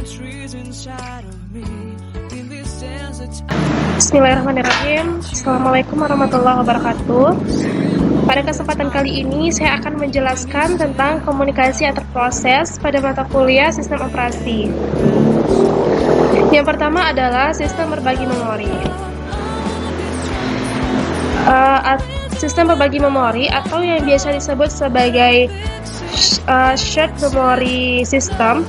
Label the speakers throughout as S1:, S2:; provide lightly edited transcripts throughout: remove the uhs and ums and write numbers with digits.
S1: Bismillahirrahmanirrahim. Assalamualaikum warahmatullahi wabarakatuh. Pada kesempatan kali ini saya akan menjelaskan tentang komunikasi antar proses pada mata kuliah sistem operasi. Yang pertama adalah sistem berbagi memori. Sistem berbagi memori atau yang biasa disebut sebagai shared memory system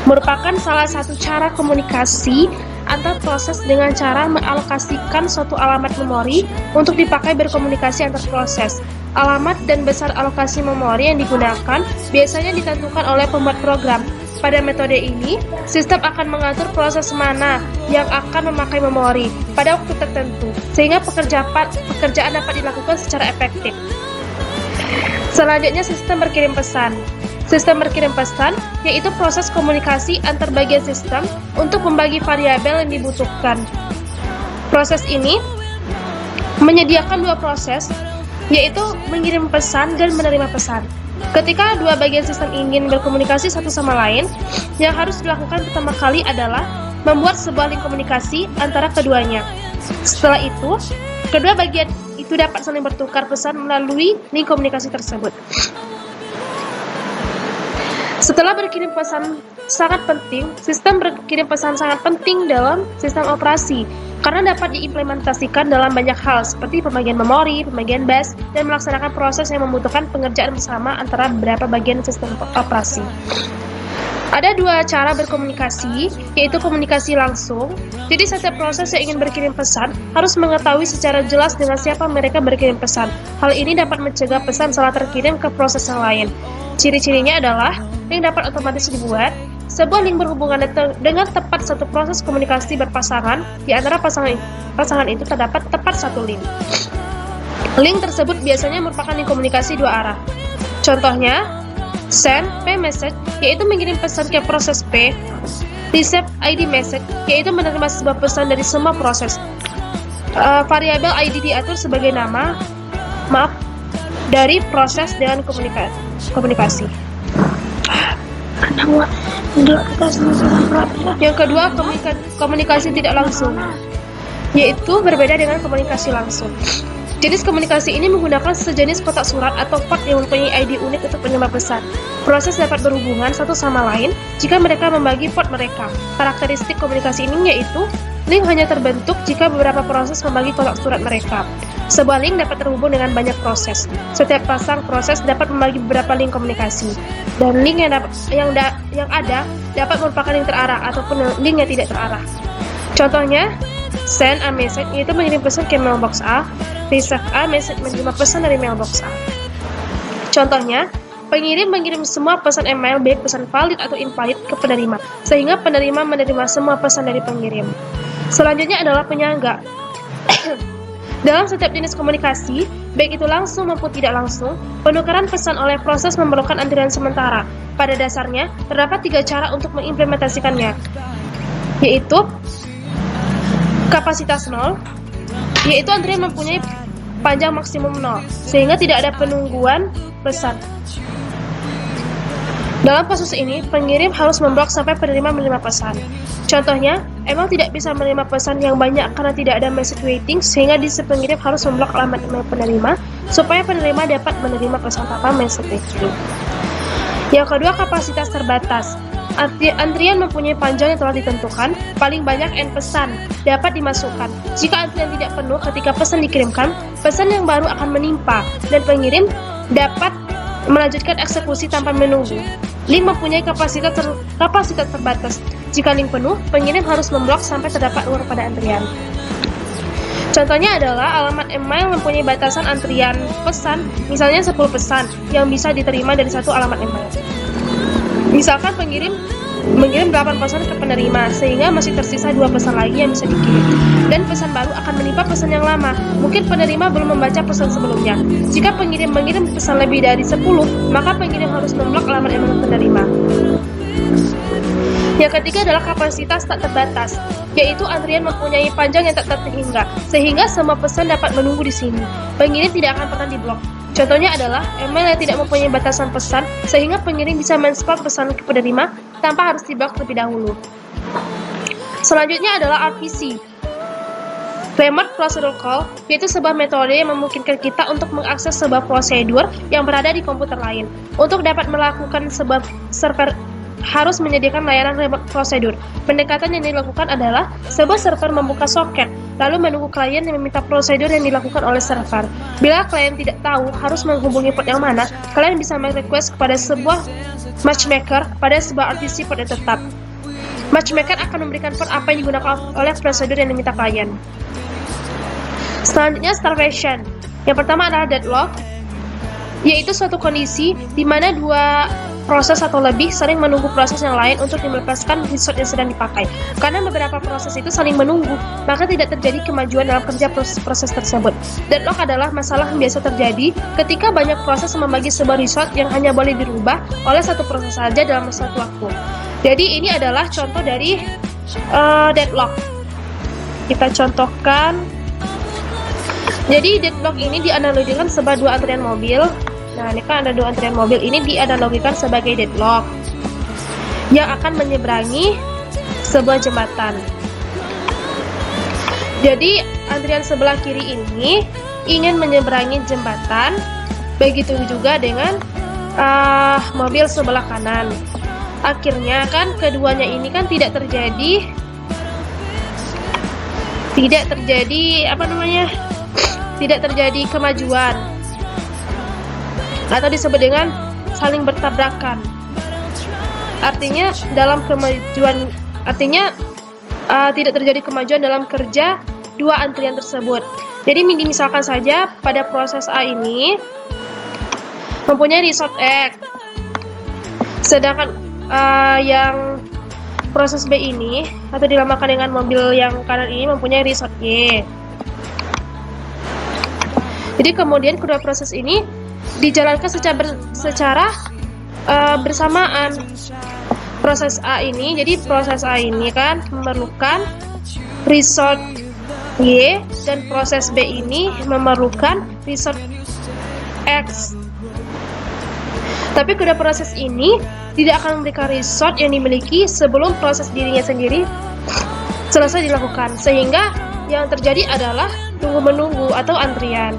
S1: merupakan salah satu cara komunikasi antar proses dengan cara mengalokasikan suatu alamat memori untuk dipakai berkomunikasi antar proses. Alamat dan besar alokasi memori yang digunakan biasanya ditentukan oleh pembuat program. Pada metode ini, sistem akan mengatur proses mana yang akan memakai memori pada waktu tertentu, sehingga pekerjaan dapat dilakukan secara efektif. Selanjutnya, sistem berkirim pesan. Sistem berkirim pesan yaitu proses komunikasi antar bagian sistem untuk membagi variabel yang dibutuhkan. Proses ini menyediakan dua proses, yaitu mengirim pesan dan menerima pesan. Ketika dua bagian sistem ingin berkomunikasi satu sama lain, yang harus dilakukan pertama kali adalah membuat sebuah link komunikasi antara keduanya. Setelah itu, kedua bagian itu dapat saling bertukar pesan melalui link komunikasi tersebut. Setelah berkirim pesan sangat penting, sistem berkirim pesan sangat penting dalam sistem operasi karena dapat diimplementasikan dalam banyak hal seperti pembagian memori, pembagian bus, dan melaksanakan proses yang membutuhkan pengerjaan bersama antara beberapa bagian sistem operasi. Ada dua cara berkomunikasi, yaitu komunikasi langsung. Jadi setiap proses yang ingin berkirim pesan harus mengetahui secara jelas dengan siapa mereka berkirim pesan. Hal ini dapat mencegah pesan salah terkirim ke proses yang lain. Ciri-cirinya adalah link dapat otomatis dibuat. Sebuah link berhubungan dengan tepat satu proses komunikasi berpasangan. Di antara pasangan itu terdapat tepat satu link. Link tersebut biasanya merupakan link komunikasi dua arah. Contohnya, send P message yaitu mengirim pesan ke proses P. Receive ID message yaitu menerima sebuah pesan dari semua proses. Variabel ID diatur sebagai nama dari proses dengan komunikasi. Yang kedua, komunikasi tidak langsung, yaitu berbeda dengan komunikasi langsung. Jenis komunikasi ini menggunakan sejenis kotak surat atau port yang mempunyai ID unik untuk penerima pesan. Proses dapat berhubungan satu sama lain jika mereka membagi port mereka. Karakteristik komunikasi ini yaitu link hanya terbentuk jika beberapa proses membagi kotak surat mereka. Sebuah link dapat terhubung dengan banyak proses. Setiap pasang proses dapat membagi beberapa link komunikasi. Dan link yang ada dapat merupakan link terarah ataupun link yang tidak terarah. Contohnya, send a message yaitu mengirim pesan ke mailbox A, receive a message menerima pesan dari mailbox A. Contohnya, pengirim mengirim semua pesan email baik pesan valid atau invalid ke penerima, sehingga penerima menerima semua pesan dari pengirim. Selanjutnya adalah penyangga. Dalam setiap jenis komunikasi, baik itu langsung maupun tidak langsung, penukaran pesan oleh proses memerlukan antrian sementara. Pada dasarnya, terdapat tiga cara untuk mengimplementasikannya, yaitu kapasitas 0, yaitu antrian mempunyai panjang maksimum 0, sehingga tidak ada penungguan pesan. Dalam kasus ini, pengirim harus memblok sampai penerima menerima pesan. Contohnya, email tidak bisa menerima pesan yang banyak karena tidak ada message waiting, sehingga si pengirim harus memblok alamat email penerima supaya penerima dapat menerima pesan tanpa message waiting. Yang kedua, kapasitas terbatas. Antrian mempunyai panjang yang telah ditentukan, paling banyak N pesan dapat dimasukkan. Jika antrian tidak penuh ketika pesan dikirimkan, pesan yang baru akan menimpa dan pengirim dapat melanjutkan eksekusi tanpa menunggu. Link mempunyai kapasitas terbatas. Jika link penuh, pengirim harus memblok sampai terdapat ruang pada antrian. Contohnya adalah alamat email mempunyai batasan antrian pesan, misalnya 10 pesan yang bisa diterima dari satu alamat email. Misalkan pengirim mengirim 8 pesan ke penerima, sehingga masih tersisa 2 pesan lagi yang bisa dikirim. Dan pesan baru akan menimpa pesan yang lama. Mungkin penerima belum membaca pesan sebelumnya. Jika pengirim mengirim pesan lebih dari 10, maka pengirim harus memblok alamat email penerima. Yang ketiga adalah kapasitas tak terbatas, yaitu antrian mempunyai panjang yang tak terhingga, sehingga semua pesan dapat menunggu di sini. Pengirim tidak akan pernah diblok. Contohnya adalah email yang tidak mempunyai batasan pesan, sehingga pengirim bisa men-spam pesan ke penerima tanpa harus diblok terlebih dahulu. Selanjutnya adalah RPC, Remote Procedure Call, yaitu sebuah metode yang memungkinkan kita untuk mengakses sebuah prosedur yang berada di komputer lain. Untuk dapat melakukan sebuah server harus menyediakan layanan remote procedure. Pendekatan yang dilakukan adalah sebuah server membuka soket, lalu menunggu klien yang meminta prosedur yang dilakukan oleh server. Bila klien tidak tahu harus menghubungi port yang mana, klien bisa merequest kepada sebuah matchmaker pada sebuah RPC port yang tetap. Matchmaker akan memberikan port apa yang digunakan oleh prosedur yang diminta klien. Selanjutnya starvation. Yang pertama adalah deadlock, yaitu suatu kondisi di mana dua proses atau lebih saling menunggu proses yang lain untuk melepaskan resource yang sedang dipakai. Karena beberapa proses itu saling menunggu, maka tidak terjadi kemajuan dalam kerja proses tersebut. Deadlock adalah masalah yang biasa terjadi ketika banyak proses membagi sebuah resource yang hanya boleh dirubah oleh satu proses saja dalam satu waktu. Jadi ini adalah contoh dari deadlock. Kita contohkan. Jadi deadlock ini dianalogikan sebagai dua antrian mobil. Nah, ini kan ada dua antrian mobil, ini dianalogikan sebagai deadlock yang akan menyeberangi sebuah jembatan. Jadi antrian sebelah kiri ini ingin menyeberangi jembatan, begitu juga dengan mobil sebelah kanan. Akhirnya kan keduanya ini kan tidak terjadi kemajuan, atau disebut dengan saling bertabrakan. Artinya tidak terjadi kemajuan dalam kerja dua antrian tersebut. Jadi misalkan saja pada proses A ini mempunyai resource X, sedangkan yang proses B ini atau dilambangkan dengan mobil yang kanan ini mempunyai resource Y. Jadi kemudian kedua proses ini dijalankan secara bersamaan. Proses A ini, jadi proses A ini kan memerlukan resource Y, dan proses B ini memerlukan resource X. Tapi kedua proses ini tidak akan memberikan resource yang dimiliki sebelum proses dirinya sendiri selesai dilakukan, sehingga yang terjadi adalah tunggu-menunggu atau antrian.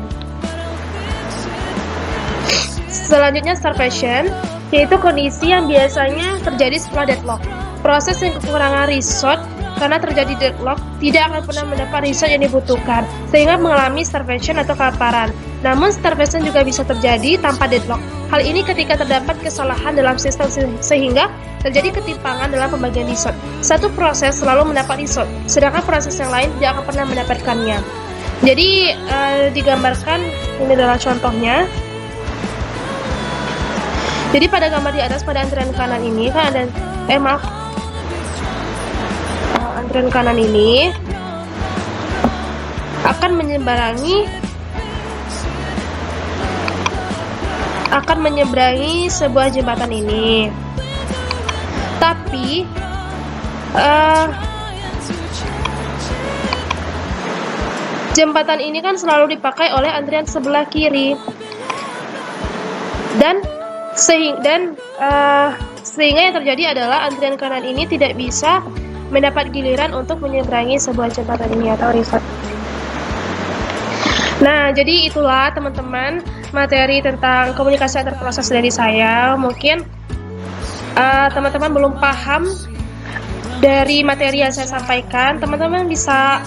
S1: Selanjutnya starvation, yaitu kondisi yang biasanya terjadi setelah deadlock. Proses yang kekurangan resource karena terjadi deadlock tidak akan pernah mendapat resource yang dibutuhkan, sehingga mengalami starvation atau kelaparan. Namun starvation juga bisa terjadi tanpa deadlock. Hal ini ketika terdapat kesalahan dalam sistem sehingga terjadi ketimpangan dalam pembagian resource. Satu proses selalu mendapat resource, sedangkan proses yang lain tidak akan pernah mendapatkannya. Jadi digambarkan, ini adalah contohnya. Jadi pada gambar di atas, pada antrian kanan ini kan ada antrian kanan ini akan menyeberangi sebuah jembatan ini. Tapi jembatan ini kan selalu dipakai oleh antrian sebelah kiri, dan sehingga yang terjadi adalah antrian kanan ini tidak bisa mendapat giliran untuk menyeberangi sebuah jembatan ini atau resource. Nah, jadi itulah teman-teman materi tentang komunikasi antar proses dari saya. Mungkin teman-teman belum paham dari materi yang saya sampaikan. Teman-teman bisa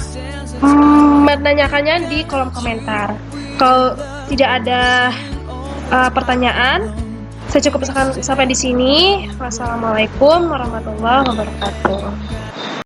S1: menanyakannya di kolom komentar. Kalau tidak ada pertanyaan, saya cukup sampai di sini. Wassalamualaikum warahmatullahi wabarakatuh.